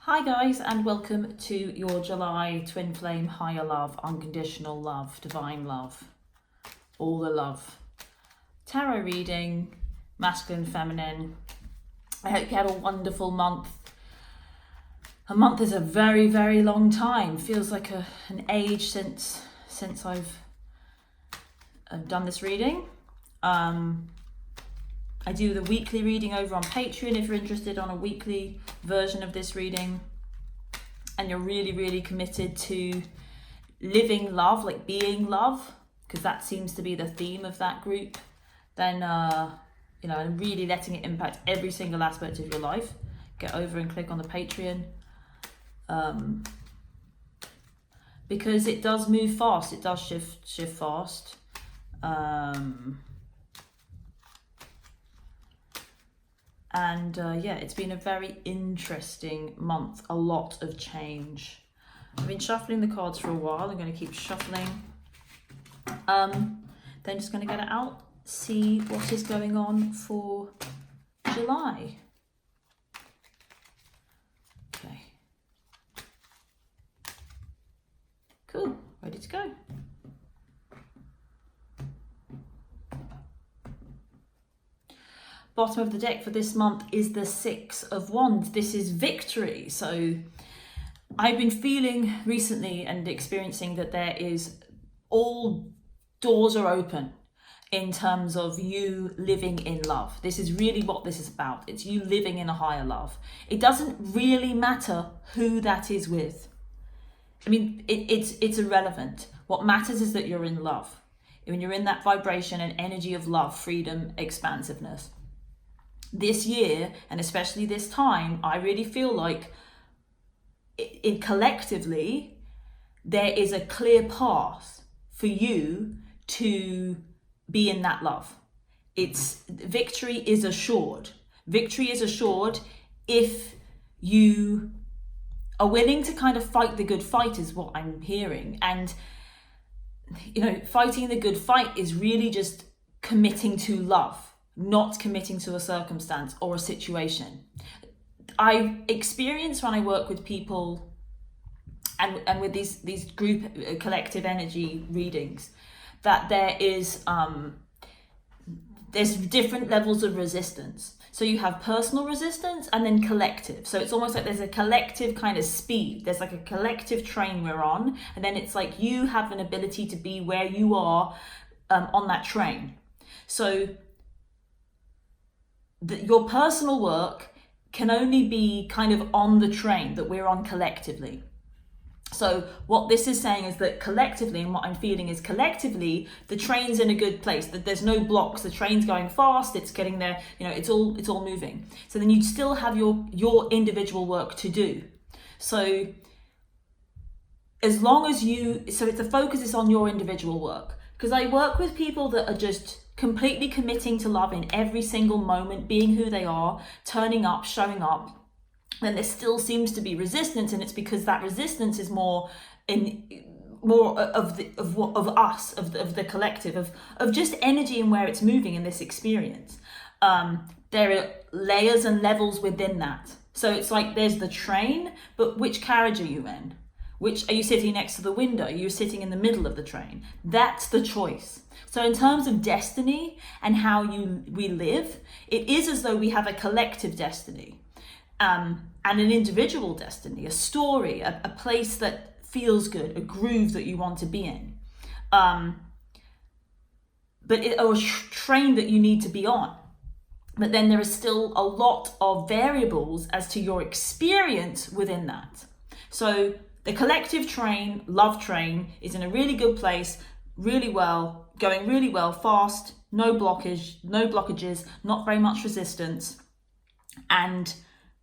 Hi guys, and welcome to your July Twin Flame Higher Love, Unconditional Love, Divine Love, all the love tarot reading, masculine, feminine. I hope you had a wonderful month. A month is a very, very long time. Feels like an age since I've done this reading. I do the weekly reading over on Patreon if you're interested on a weekly version of this reading and you're really, really committed to living love, like being love, because that seems to be the theme of that group, then, and really letting it impact every single aspect of your life, get over and click on the Patreon. Because it does move fast, it does shift fast. It's been a very interesting month, a lot of change. I've been shuffling the cards for a while. I'm going to keep shuffling. Then just going to get it out, see what is going on for July. Okay. Cool, ready to go. Bottom of the deck for this month is the Six of Wands. This is victory. So I've been feeling recently and experiencing that there is all doors are open in terms of you living in love. This is really what this is about. It's you living in a higher love. It doesn't really matter who that is with. I mean, it's irrelevant. What matters is that you're in love. When you're in that vibration and energy of love, freedom, expansiveness. This year, and especially this time, I really feel like it collectively, there is a clear path for you to be in that love. Victory is assured. Victory is assured if you are willing to kind of fight the good fight, is what I'm hearing. And, fighting the good fight is really just committing to love, not committing to a circumstance or a situation. I experience when I work with people and with these group collective energy readings that there's different levels of resistance. So you have personal resistance and then collective. So it's almost like there's a collective kind of speed. There's like a collective train we're on, and then it's like you have an ability to be where you are on that train. So your personal work can only be kind of on the train that we're on collectively. So what this is saying is that collectively, and what I'm feeling is collectively, the train's in a good place, that there's no blocks, the train's going fast, it's getting there, it's all moving. So then you still have your individual work to do. So as long as the focus is on your individual work, because I work with people that are just completely committing to love in every single moment, being who they are, turning up, showing up, then there still seems to be resistance, and it's because that resistance is more of us, of the collective, of just energy and where it's moving in this experience. There are layers and levels within that. So it's like there's the train, but which carriage are you in? Are you sitting next to the window? Are you sitting in the middle of the train? That's the choice. So in terms of destiny and how we live, it is as though we have a collective destiny and an individual destiny, a story, a place that feels good, a groove that you want to be in, or a train that you need to be on. But then there is still a lot of variables as to your experience within that. So the collective train, love train, is in a really good place, really well, going really well, fast, no blockages, not very much resistance, and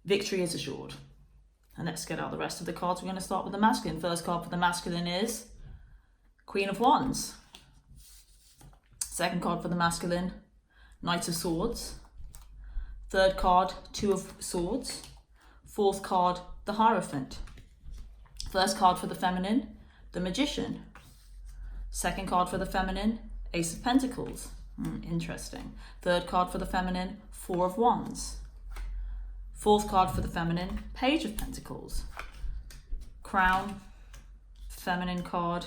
victory is assured. And let's get out the rest of the cards. We're going to start with the masculine. First card for the masculine is Queen of Wands. Second card for the masculine, Knight of Swords. Third card, Two of Swords. Fourth card, the Hierophant. First card for the feminine, the Magician. Second card for the feminine, Ace of Pentacles. Interesting. Third card for the feminine, Four of Wands. Fourth card for the feminine, Page of Pentacles. Crown, feminine card.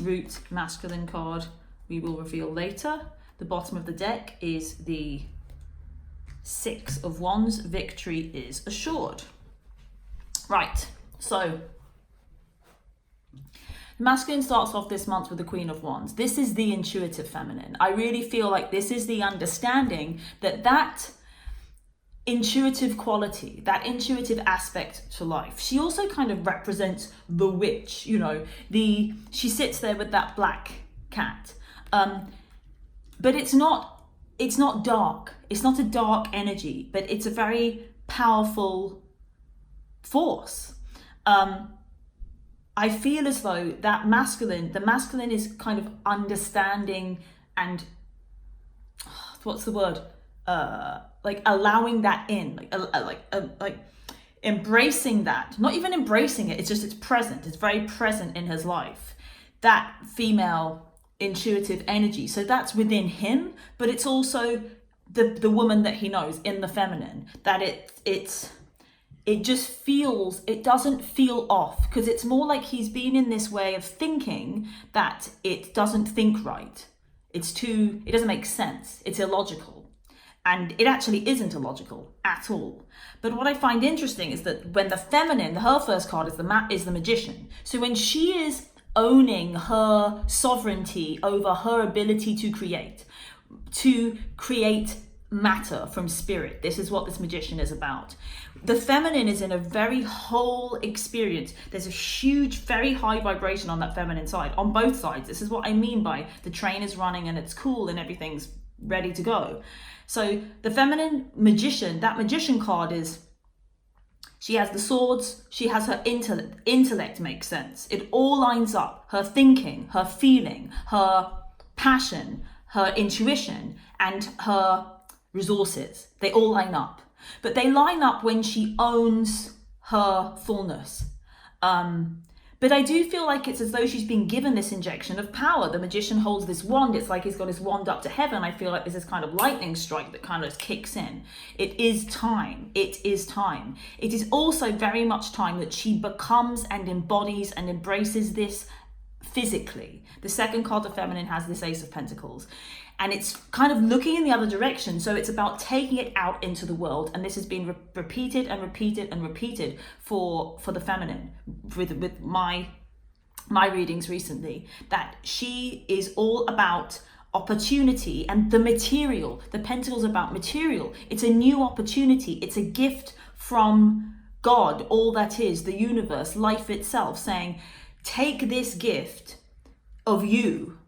Root, masculine card. We will reveal later. The bottom of the deck is the Six of Wands. Victory is assured. Right, so masculine starts off this month with the Queen of Wands. This is the intuitive feminine. I really feel like this is the understanding that intuitive quality, that intuitive aspect to life. She also kind of represents the witch, you know, she sits there with that black cat. But it's not dark. It's not a dark energy, but it's a very powerful force. I feel as though the masculine is kind of understanding and what's the word? Like allowing that in, like embracing that. Not even embracing it. It's present. It's very present in his life. That female intuitive energy. So that's within him, but it's also the woman that he knows in the feminine. That it just feels, it doesn't feel off, because it's more like he's been in this way of thinking that it doesn't think right. It doesn't make sense. It's illogical. And it actually isn't illogical at all. But what I find interesting is that when the feminine, her first card is the Magician. So when she is owning her sovereignty over her ability to create matter from spirit. This is what this Magician is about. The feminine is in a very whole experience. There's a huge, very high vibration on that feminine side, on both sides. This is what I mean by the train is running and it's cool and everything's ready to go. So the feminine Magician, that Magician card is, she has the swords, she has her intellect makes sense. It all lines up. Her thinking, her feeling, her passion, her intuition, and her resources. They all line up. But they line up when she owns her fullness. But I do feel like it's as though she's been given this injection of power. The Magician holds this wand. It's like he's got his wand up to heaven. I feel like there's this kind of lightning strike that kind of kicks in. It is time. It is time. It is also very much time that she becomes and embodies and embraces this physically. The second card of feminine has this Ace of Pentacles. And it's kind of looking in the other direction. So it's about taking it out into the world. And this has been repeated and repeated and repeated for the feminine with my readings recently, that she is all about opportunity and the material. The Pentacles are about material. It's a new opportunity. It's a gift from God, all that is, the universe, life itself, saying, take this gift of you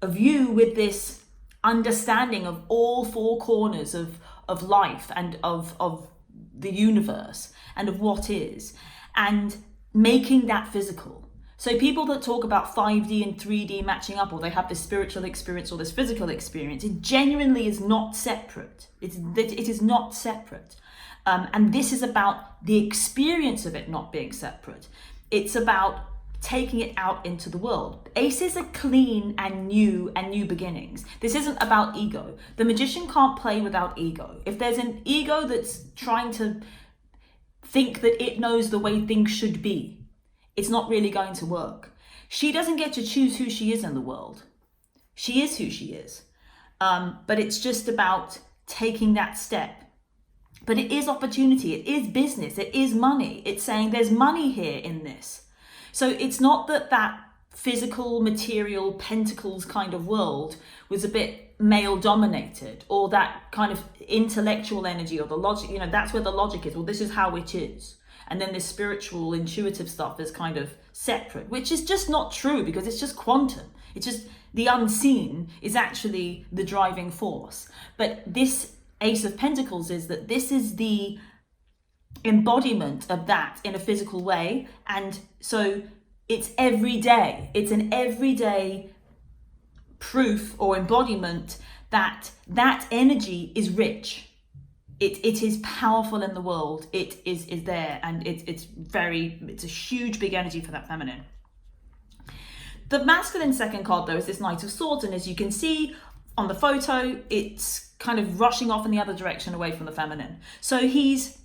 with this understanding of all four corners of life and of the universe and of what is, and making that physical. So people that talk about 5D and 3D matching up, or they have this spiritual experience or this physical experience, it genuinely is not separate. It is not separate. And this is about the experience of it not being separate. It's about taking it out into the world. Aces are clean and new beginnings. This isn't about ego. The Magician can't play without ego. If there's an ego that's trying to think that it knows the way things should be, it's not really going to work. She doesn't get to choose who she is in the world. She is who she is. But it's just about taking that step. But it is opportunity. It is business. It is money. It's saying there's money here in this. So it's not that physical, material, pentacles kind of world was a bit male dominated, or that kind of intellectual energy or the logic, that's where the logic is. Well, this is how it is. And then this spiritual, intuitive stuff is kind of separate, which is just not true, because it's just quantum. It's just the unseen is actually the driving force. But this Ace of Pentacles is that this is the embodiment of that in a physical way. And so it's every day. It's an everyday proof or embodiment that energy is rich. It is powerful in the world. It is there, and it's a huge big energy for that feminine. The masculine second card though is this Knight of Swords, and as you can see on the photo, it's kind of rushing off in the other direction away from the feminine. So he's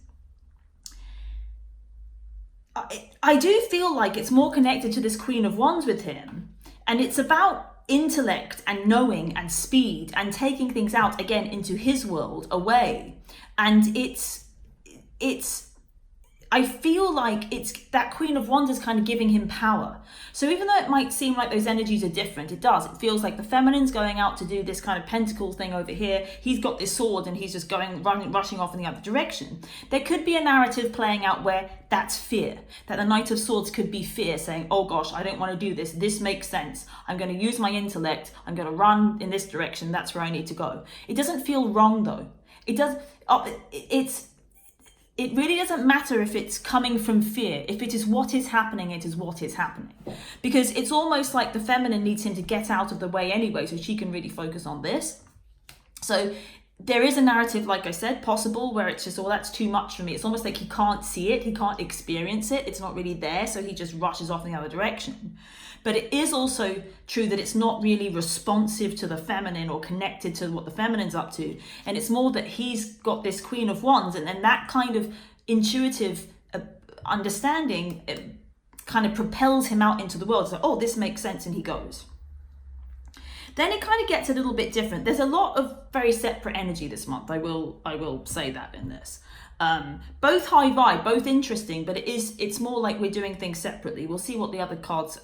I do feel like it's more connected to this Queen of Wands with him, and it's about intellect and knowing and speed and taking things out again into his world away. And it's I feel like it's that Queen of Wands is kind of giving him power. So even though it might seem like those energies are different, it feels like the feminine's going out to do this kind of pentacle thing over here. He's got this sword and he's just rushing off in the other direction. There could be a narrative playing out where that's fear, that the Knight of Swords could be fear, saying, oh gosh, I don't want to do this. This makes sense. I'm going to use my intellect. I'm going to run in this direction. That's where I need to go. It doesn't feel wrong though. It really doesn't matter if it's coming from fear. If it is what is happening, it is what is happening. Because it's almost like the feminine needs him to get out of the way anyway, so she can really focus on this. So there is a narrative, like I said, possible, where it's just, oh, that's too much for me. It's almost like he can't see it, he can't experience it, it's not really there, so he just rushes off in the other direction. But it is also true that it's not really responsive to the feminine or connected to what the feminine's up to. And it's more that he's got this Queen of Wands, and then that kind of intuitive understanding kind of propels him out into the world. So, oh, this makes sense, and he goes. Then it kind of gets a little bit different. There's a lot of very separate energy this month. I will say that in this. Both high vibe, both interesting, but it's more like we're doing things separately. We'll see what the other cards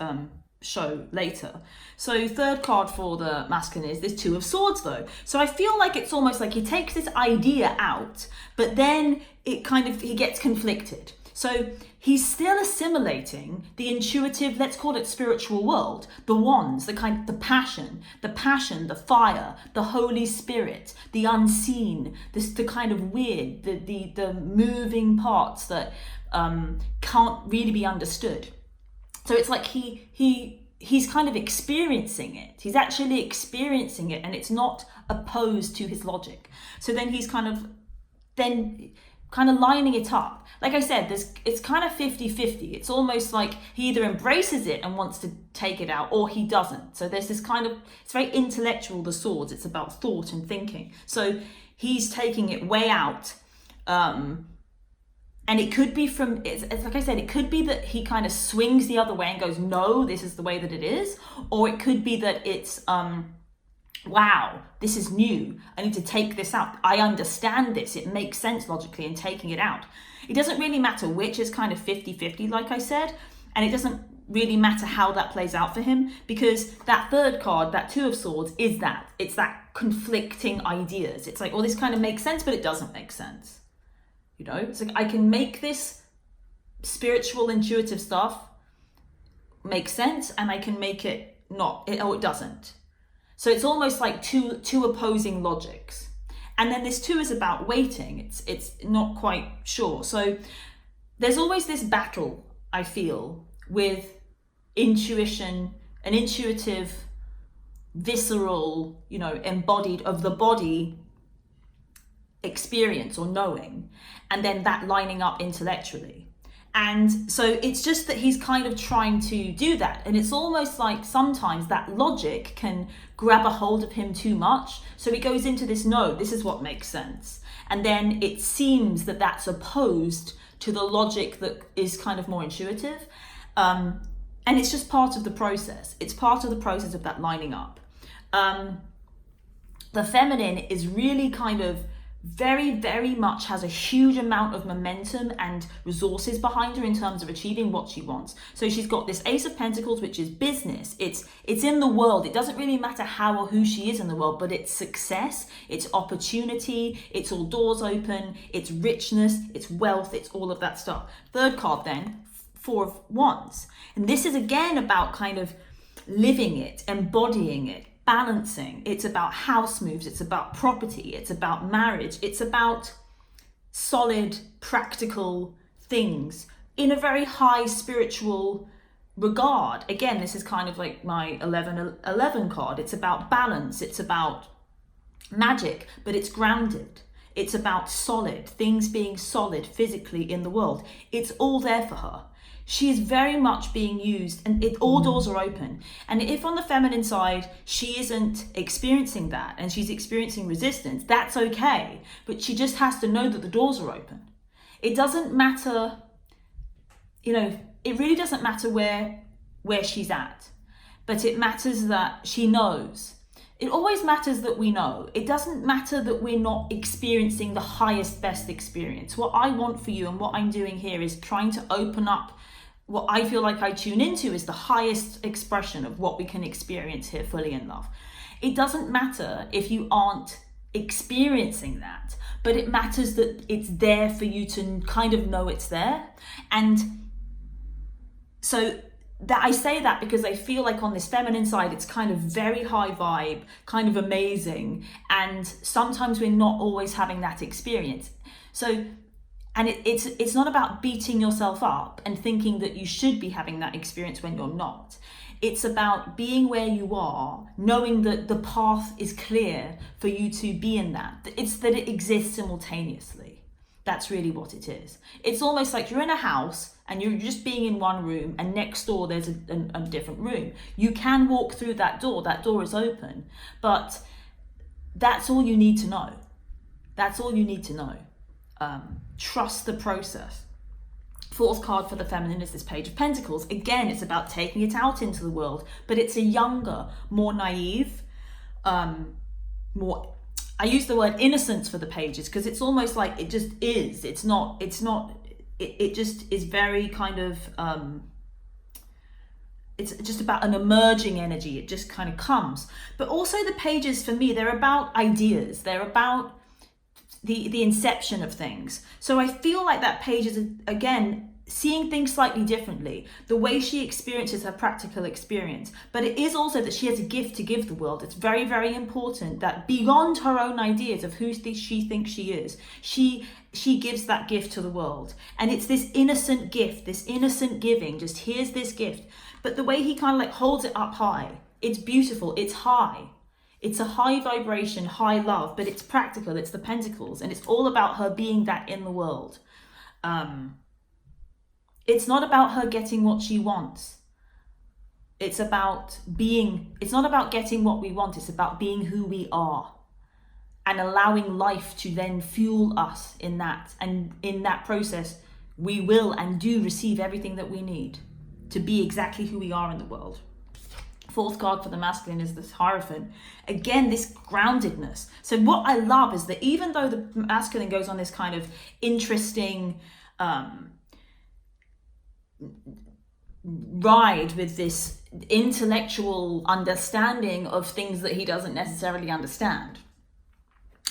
show later. So third card for the masculine is this Two of Swords though. So I feel like it's almost like he takes this idea out, but then he gets conflicted. So he's still assimilating the intuitive, let's call it spiritual world, the wands, the passion, the fire, the Holy Spirit, the unseen, the kind of weird, the moving parts that can't really be understood. So it's like he's kind of experiencing it. He's actually experiencing it, and it's not opposed to his logic. So then he's kind of lining it up. Like I said, it's kind of 50-50. It's almost like he either embraces it and wants to take it out, or he doesn't. So there's this kind of, it's very intellectual, the swords. It's about thought and thinking. So he's taking it way out. And it could be it's like I said, it could be that he kind of swings the other way and goes, no, this is the way that it is. Or it could be that it's, wow, this is new. I need to take this out. I understand this. It makes sense logically in taking it out. It doesn't really matter which, is kind of 50-50, like I said. And it doesn't really matter how that plays out for him, because that third card, that Two of Swords, is that. It's that conflicting ideas. It's like, well, this kind of makes sense, but it doesn't make sense. You know, it's like I can make this spiritual, intuitive stuff make sense, and I can make it not. It doesn't. So it's almost like two opposing logics. And then this two is about waiting. It's not quite sure. So there's always this battle, I feel, with intuition, an intuitive, visceral, embodied of the body experience or knowing, and then that lining up intellectually. And so it's just that he's kind of trying to do that, and it's almost like sometimes that logic can grab a hold of him too much, so he goes into this, no, this is what makes sense, and then it seems that that's opposed to the logic that is kind of more intuitive, and it's just part of the process. It's part of the process of that lining up. The feminine is really kind of very, very much has a huge amount of momentum and resources behind her in terms of achieving what she wants. So she's got this Ace of Pentacles, which is business. It's in the world. It doesn't really matter how or who she is in the world, but it's success, it's opportunity, it's all doors open, it's richness, it's wealth, it's all of that stuff. Third card then, Four of Wands. And this is again about kind of living it, embodying it, balancing. It's about house moves, it's about property, it's about marriage, it's about solid, practical things in a very high spiritual regard. Again, this is kind of like my 11 card. It's about balance, it's about magic, but it's grounded. It's about solid, things being solid physically in the world. It's all there for her. She is very much being used, and all doors are open. And if on the feminine side, she isn't experiencing that and she's experiencing resistance, that's okay. But she just has to know that the doors are open. It doesn't matter it really doesn't matter where she's at, but it matters that she knows. It always matters that we know. It doesn't matter that we're not experiencing the highest, best experience. What I want for you and what I'm doing here is trying to open up what I feel like I tune into is the highest expression of what we can experience here fully in love. It doesn't matter if you aren't experiencing that, but it matters that it's there for you to kind of know it's there. And so that I say that because I feel like on this feminine side, it's kind of very high vibe, kind of amazing. And sometimes we're not always having that experience. So, and it's not about beating yourself up and thinking that you should be having that experience when you're not. It's about being where you are, knowing that the path is clear for you to be in that. It's that it exists simultaneously. That's really what it is. It's almost like you're in a house and you're just being in one room and next door there's a different room. You can walk through that door is open, but that's all you need to know. That's all you need to know. Trust the process. Fourth card for the feminine is this Page of Pentacles. Again, it's about taking it out into the world, but it's a younger, more naive, more, I use the word innocence for the pages because it's almost like it just is. It just is very kind of, it's just about an emerging energy. It just kind of comes. But also the pages for me, they're about ideas. They're about the inception of things. So I feel like that page is, again, seeing things slightly differently, the way she experiences her practical experience. But it is also that she has a gift to give the world. It's very, very important that beyond her own ideas of who she thinks she is, she gives that gift to the world. And it's this innocent gift, this innocent giving, just here's this gift. But the way he kind of like holds it up high, it's beautiful, it's high. It's a high vibration, high love, but it's practical, it's the Pentacles, and it's all about her being that in the world. It's not about her getting what she wants. It's not about getting what we want, it's about being who we are and allowing life to then fuel us in that. And in that process, we will and do receive everything that we need to be exactly who we are in the world. Fourth card for the masculine is this Hierophant. Again, this groundedness. So what I love is that even though the masculine goes on this kind of interesting ride with this intellectual understanding of things that he doesn't necessarily understand,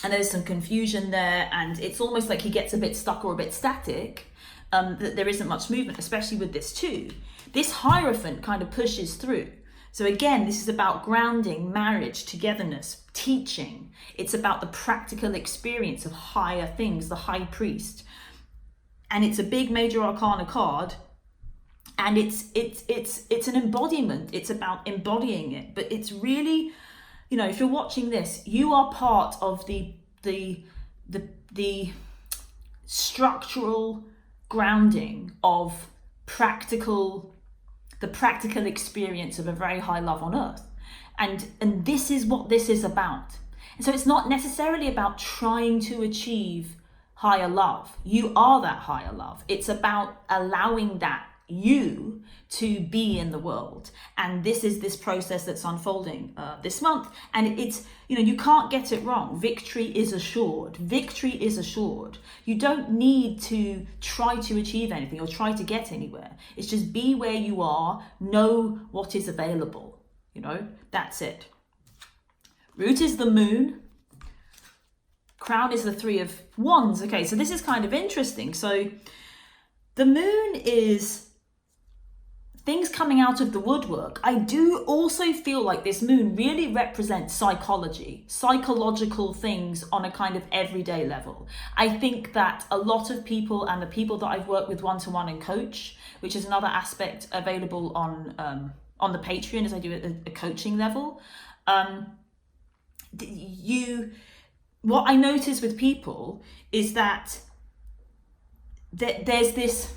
and there's some confusion there, and it's almost like he gets a bit stuck or a bit static, that there isn't much movement, especially with this too. This Hierophant kind of pushes through. So again, this is about grounding, marriage, togetherness, teaching. It's about the practical experience of higher things, the high priest. And it's a big major arcana card. And it's an embodiment. It's about embodying it. But it's really, if you're watching this, you are part of the structural grounding of the practical experience of a very high love on earth. And this is what this is about. And so it's not necessarily about trying to achieve higher love. You are that higher love. It's about allowing that you to be in the world. And this is this process that's unfolding this month. And it's, you can't get it wrong. Victory is assured. Victory is assured. You don't need to try to achieve anything or try to get anywhere. It's just be where you are, know what is available. That's it. Root is the Moon. Crown is the Three of Wands. Okay, so this is kind of interesting. So the Moon is things coming out of the woodwork. I do also feel like this Moon really represents psychology, psychological things on a kind of everyday level. I think that a lot of people, and the people that I've worked with one-to-one and coach, which is another aspect available on the Patreon as I do at a coaching level, what I notice with people is that there's this,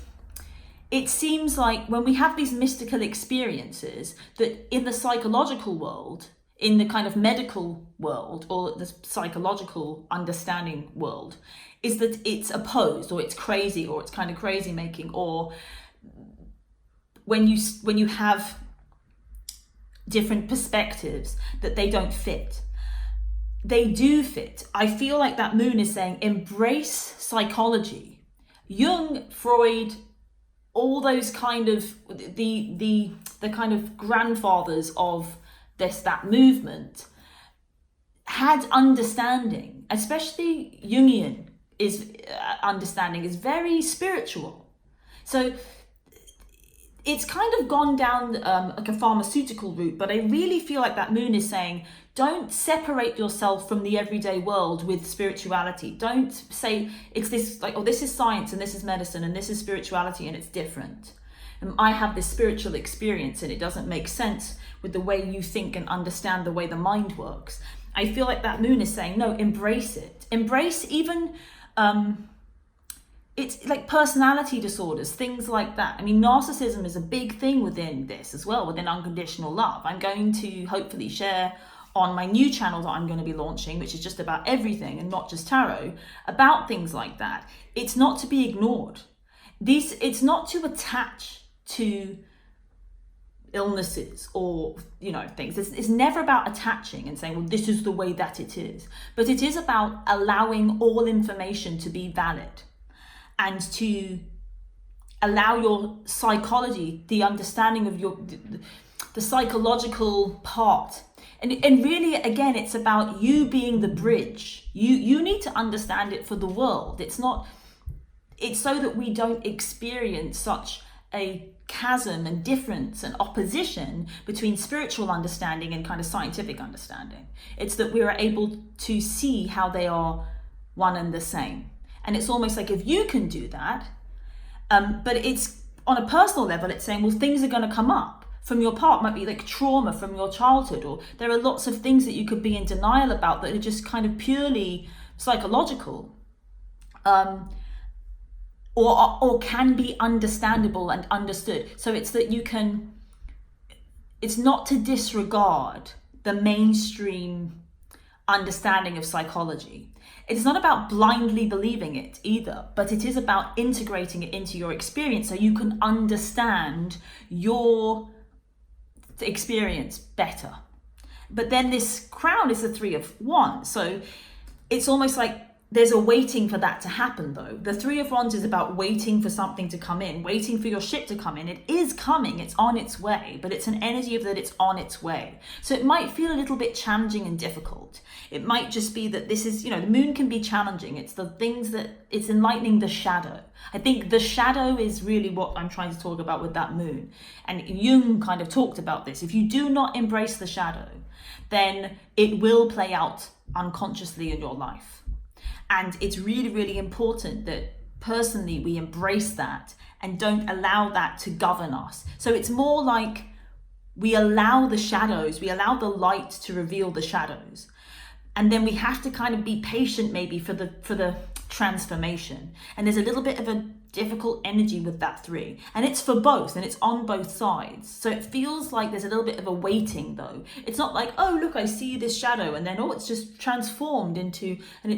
it seems like when we have these mystical experiences, that in the psychological world, in the kind of medical world or the psychological understanding world, is that it's opposed or it's crazy or it's kind of crazy making, or when you have different perspectives, that they don't fit. They do fit. I feel like that moon is saying embrace psychology. Jung, Freud, all those kind of the kind of grandfathers of that movement had understanding, especially Jungian understanding is very spiritual. So it's kind of gone down like a pharmaceutical route, but I really feel like that moon is saying, don't separate yourself from the everyday world with spirituality. Don't say it's this like, oh, this is science and this is medicine and this is spirituality and it's different. I have this spiritual experience and it doesn't make sense with the way you think and understand the way the mind works. I feel like that moon is saying, no, embrace it. Embrace even, it's like personality disorders, things like that. I mean, narcissism is a big thing within this as well, within unconditional love. I'm going to hopefully share on my new channel that I'm going to be launching, which is just about everything and not just tarot, about things like that. It's not to be ignored. It's not to attach to illnesses or, things. It's never about attaching and saying, well, this is the way that it is. But it is about allowing all information to be valid and to allow your psychology, the understanding of the psychological part. And really, again, it's about you being the bridge. You need to understand it for the world. It's so that we don't experience such a chasm and difference and opposition between spiritual understanding and kind of scientific understanding. It's that we are able to see how they are one and the same. And it's almost like if you can do that, but it's on a personal level, it's saying, well, things are going to come up from your part, might be like trauma from your childhood, or there are lots of things that you could be in denial about that are just kind of purely psychological, or can be understandable and understood. So it's that it's not to disregard the mainstream understanding of psychology. It's not about blindly believing it either, but it is about integrating it into your experience so you can understand your experience better. But then this crown is the 3 of Wands, so it's almost like there's a waiting for that to happen though. The 3 of Wands is about waiting for something to come in, waiting for your ship to come in. It is coming, it's on its way, but it's an energy of that it's on its way. So it might feel a little bit challenging and difficult. It might just be that this is, the moon can be challenging. It's the things that it's enlightening the shadow. I think the shadow is really what I'm trying to talk about with that moon. And Jung kind of talked about this. If you do not embrace the shadow, then it will play out unconsciously in your life. And it's really, really important that personally we embrace that and don't allow that to govern us. So it's more like we allow the shadows, we allow the light to reveal the shadows. And then we have to kind of be patient maybe for the transformation. And there's a little bit of a difficult energy with that 3. And it's for both, and it's on both sides. So it feels like there's a little bit of a waiting though. It's not like, oh, look, I see this shadow, and then, oh, it's just transformed into, and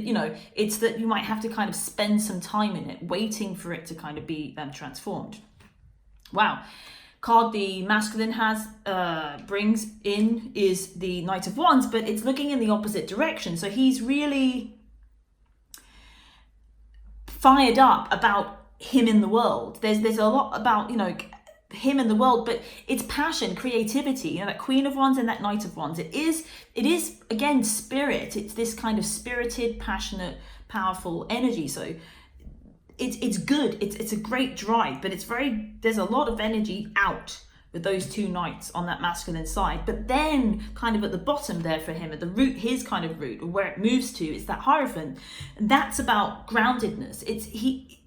it's that you might have to kind of spend some time in it, waiting for it to kind of be transformed. Wow. Card the masculine brings in is the Knight of Wands, but it's looking in the opposite direction. So he's really fired up about him in the world. There's a lot about him in the world, but it's passion, creativity. That Queen of Wands and that Knight of Wands. It is again spirit. It's this kind of spirited, passionate, powerful energy. So it's good. It's a great drive, but there's a lot of energy out with those 2 knights on that masculine side. But then kind of at the bottom there for him, at the root, his kind of root, or where it moves to, is that Hierophant. And that's about groundedness.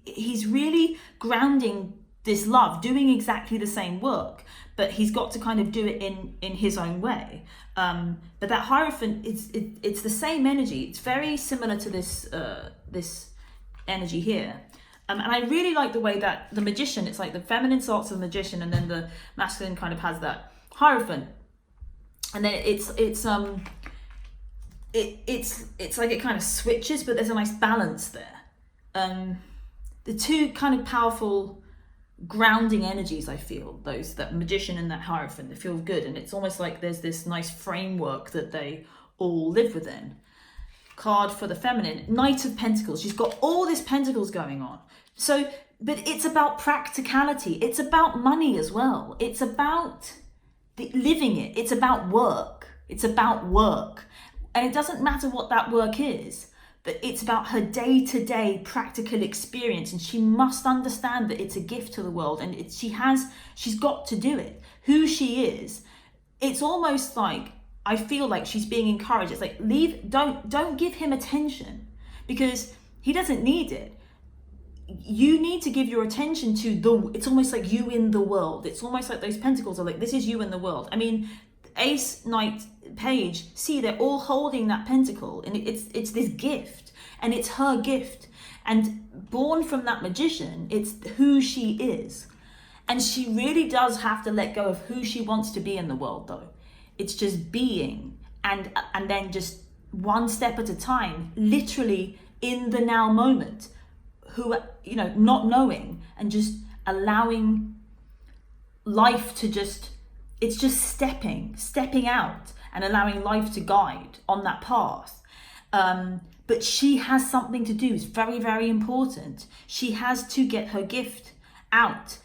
He's really grounding this love, doing exactly the same work, but he's got to kind of do it in his own way. But that Hierophant, it's the same energy. It's very similar to this energy here. And I really like the way that the Magician, it's like the feminine starts with the Magician, and then the masculine kind of has that Hierophant. And then it's like it kind of switches, but there's a nice balance there. The 2 kind of powerful grounding energies. I feel that magician and that hierophant, they feel good, and it's almost like there's this nice framework that they all live within. Card for the feminine, Knight of Pentacles. She's got all this pentacles going on. So, but it's about practicality. It's about money as well. It's about living it. It's about work. It's about work. And it doesn't matter what that work is, but it's about her day-to-day practical experience. And she must understand that it's a gift to the world, and she's got to do it. Who she is, it's almost like, I feel like she's being encouraged. It's like, don't give him attention, because he doesn't need it. You need to give your attention to it's almost like you in the world. It's almost like those pentacles are like, this is you in the world. I mean, Ace, Knight, Page, see, they're all holding that pentacle, and it's this gift, and it's her gift. And born from that magician, it's who she is. And she really does have to let go of who she wants to be in the world, though. It's just being, and then just one step at a time, literally in the now moment, not knowing, and just allowing life to it's just stepping out and allowing life to guide on that path. But she has something to do. It's very, very important. She has to get her gift out.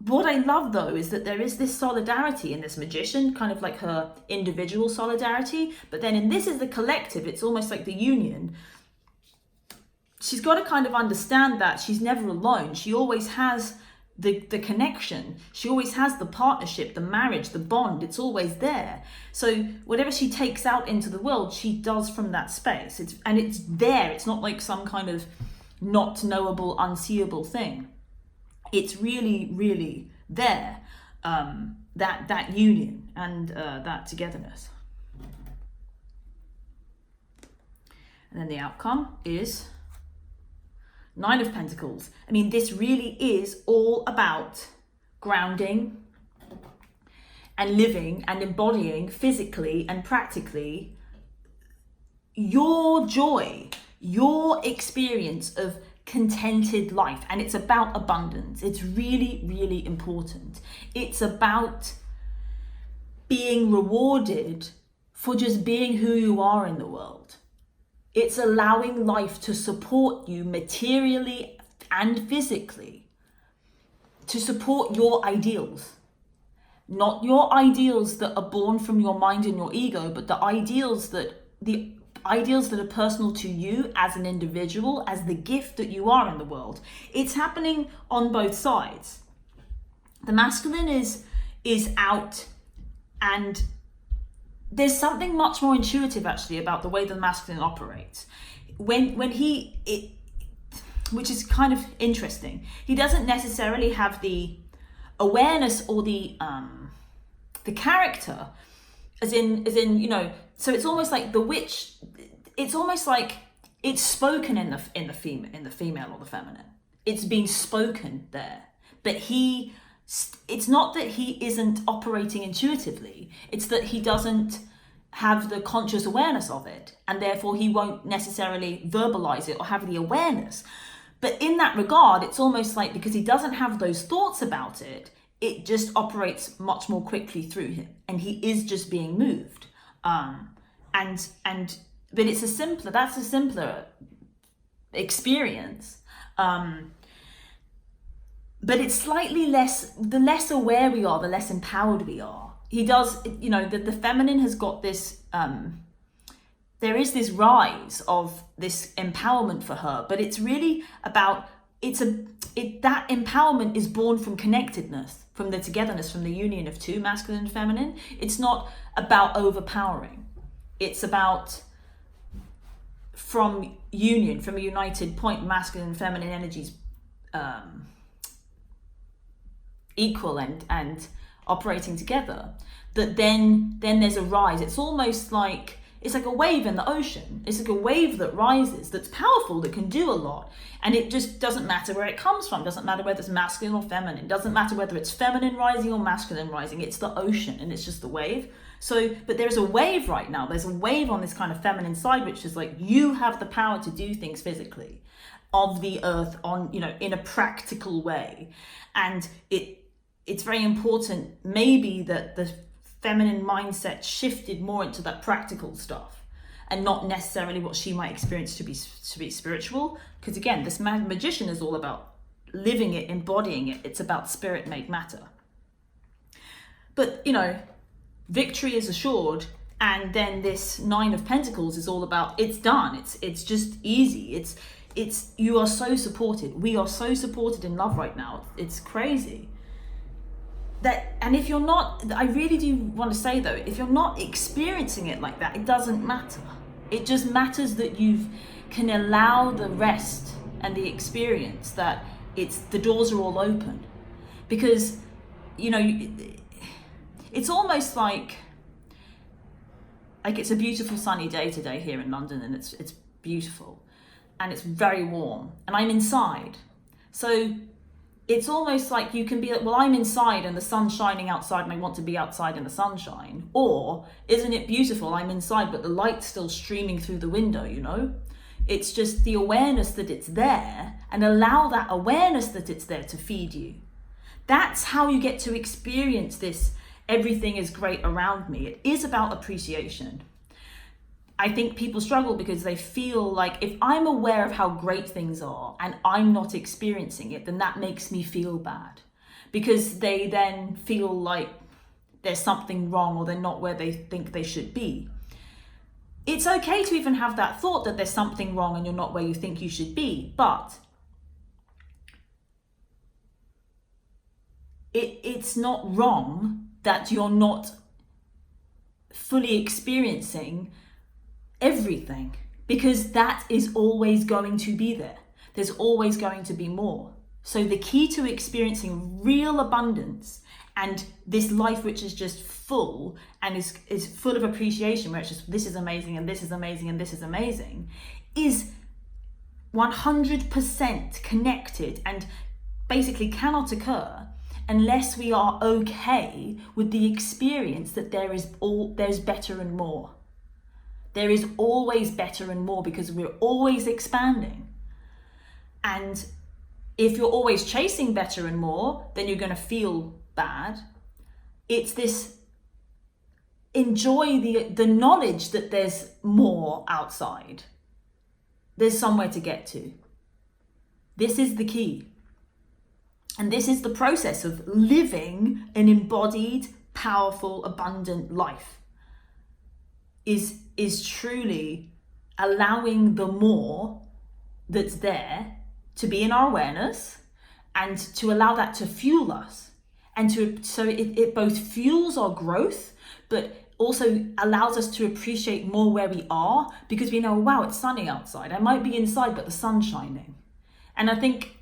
What I love, though, is that there is this solidarity in this magician, kind of like her individual solidarity. But then in this is the collective. It's almost like the union. She's got to kind of understand that she's never alone. She always has the connection. She always has the partnership, the marriage, the bond. It's always there. So whatever she takes out into the world, she does from that space. It's there. It's not like some kind of not knowable, unseeable thing. It's really, really there. That union and that togetherness. And then the outcome is Nine of Pentacles. I mean, this really is all about grounding and living and embodying physically and practically your joy, your experience of contented life. And it's about abundance. It's really, really important. It's about being rewarded for just being who you are in the world. It's allowing life to support you materially and physically, to support your ideals. Not your ideals that are born from your mind and your ego, but the ideals that are personal to you as an individual, as the gift that you are in the world. It's happening on both sides. The masculine is out, and there's something much more intuitive actually about the way the masculine operates. When which is kind of interesting. He doesn't necessarily have the awareness or the character, as in so it's almost like the witch. It's almost like it's spoken in the female or the feminine. It's been spoken there, but it's not that he isn't operating intuitively. It's that he doesn't have the conscious awareness of it, and therefore he won't necessarily verbalize it or have the awareness. But in that regard, it's almost like, because he doesn't have those thoughts about it, it just operates much more quickly through him, and he is just being moved. But it's that's a simpler experience. But it's slightly less, the less aware we are, the less empowered we are. He does, the feminine has got this, there is this rise of this empowerment for her, but it's really about, that empowerment is born from connectedness, from the togetherness, from the union of two, masculine and feminine. It's not about overpowering. It's about from union, from a united point, masculine and feminine energies equal and operating together, that then there's a rise. It's almost like, it's like a wave in the ocean. It's like a wave that rises, that's powerful, that can do a lot. And it just doesn't matter where it comes from. It doesn't matter whether it's masculine or feminine. It doesn't matter whether it's feminine rising or masculine rising. It's the ocean, and it's just the wave. So, but there's a wave right now. There's a wave on this kind of feminine side, which is like, you have the power to do things physically. of the earth on, in a practical way. And it's very important maybe that the feminine mindset shifted more into that practical stuff and not necessarily what she might experience to be spiritual. Because again, this magician is all about living it, embodying it. It's about spirit made matter. But, victory is assured. And then this 9 of Pentacles is all about, it's done. It's just easy. It's you are so supported. We are so supported in love right now. It's crazy. And if you're not, I really do want to say though, if you're not experiencing it like that, it doesn't matter. It just matters that you can allow the rest and the experience that the doors are all open. Because, it's almost like it's a beautiful sunny day today here in London, and it's beautiful and it's very warm and I'm inside. So it's almost like you can be like, well, I'm inside and the sun's shining outside and I want to be outside in the sunshine. Or isn't it beautiful? I'm inside, but the light's still streaming through the window, It's just the awareness that it's there, and allow that awareness that it's there to feed you. That's how you get to experience this. Everything is great around me. It is about appreciation. I think people struggle because they feel like if I'm aware of how great things are and I'm not experiencing it, then that makes me feel bad, because they then feel like there's something wrong or they're not where they think they should be. It's okay to even have that thought that there's something wrong and you're not where you think you should be, but it's not wrong that you're not fully experiencing everything, because that is always going to be there. There's always going to be more. So the key to experiencing real abundance and this life which is just full and is full of appreciation, where it's just this is amazing and this is amazing and this is amazing, is 100% connected and basically cannot occur unless we are okay with the experience that there's better and more. There is always better and more, because we're always expanding. And if you're always chasing better and more, then you're going to feel bad. It's this enjoy the knowledge that there's more outside. There's somewhere to get to. This is the key. And this is the process of living an embodied, powerful, abundant life. Is truly allowing the more that's there to be in our awareness, and to allow that to fuel us, and so it both fuels our growth, but also allows us to appreciate more where we are, because we know, wow, it's sunny outside. I might be inside, but the sun's shining. And I think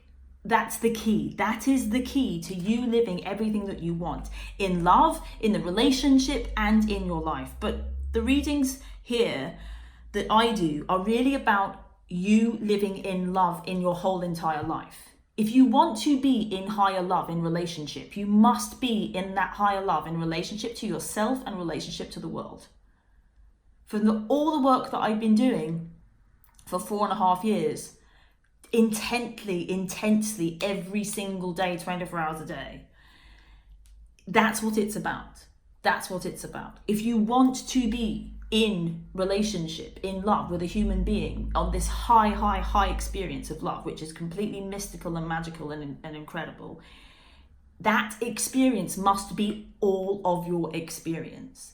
that's the key. That is the key to you living everything that you want in love, in the relationship, and in your life. But the readings here that I do are really about you living in love in your whole entire life. If you want to be in higher love in relationship, you must be in that higher love in relationship to yourself and relationship to the world. For all the work that I've been doing for 4.5 years, intensely, every single day, 24 hours a day, that's what it's about. That's what it's about. If you want to be in relationship, in love with a human being, on this high experience of love, which is completely mystical and magical and incredible, that experience must be all of your experience.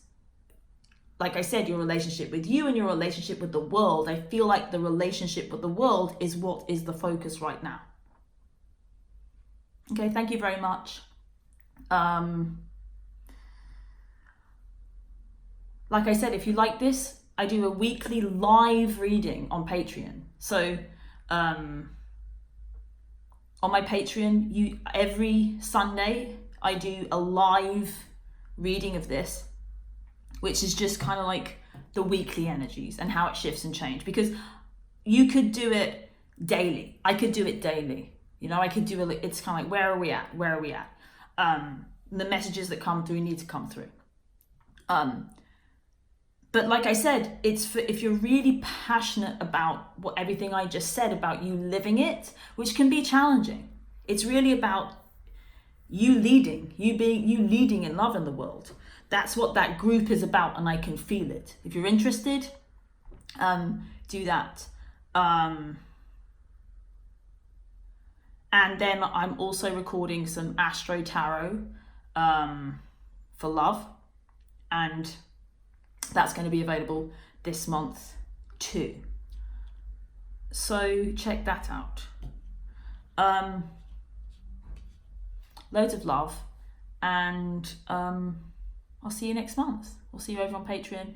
Like I said, your relationship with you and your relationship with the world, I feel like the relationship with the world is what is the focus right now. Okay, thank you very much. Like I said, if you like this, I do a weekly live reading on Patreon. So on my Patreon, every Sunday, I do a live reading of this, which is just kind of like the weekly energies and how it shifts and changes. Because you could do it daily. I could do it daily. I could do it. It's kind of like, where are we at? Where are we at? The messages that come through need to come through. But like I said, it's for if you're really passionate about everything I just said about you living it, which can be challenging. It's really about you leading in love in the world. That's what that group is about, and I can feel it. If you're interested, do that. And then I'm also recording some Astro Tarot for love, and that's going to be available this month too. So check that out. Loads of love, and I'll see you next month. We'll see you over on Patreon.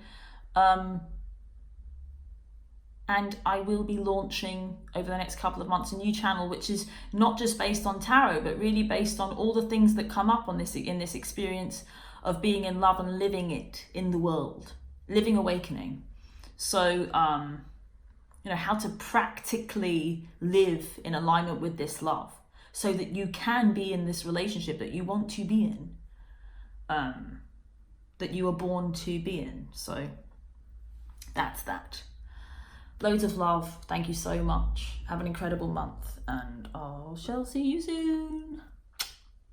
And I will be launching over the next couple of months a new channel, which is not just based on tarot, but really based on all the things that come up in this experience of being in love and living it in the world, living awakening. So, how to practically live in alignment with this love, so that you can be in this relationship that you want to be in, that you were born to be in. So that's that. Loads of love. Thank you so much. Have an incredible month, and I shall see you soon.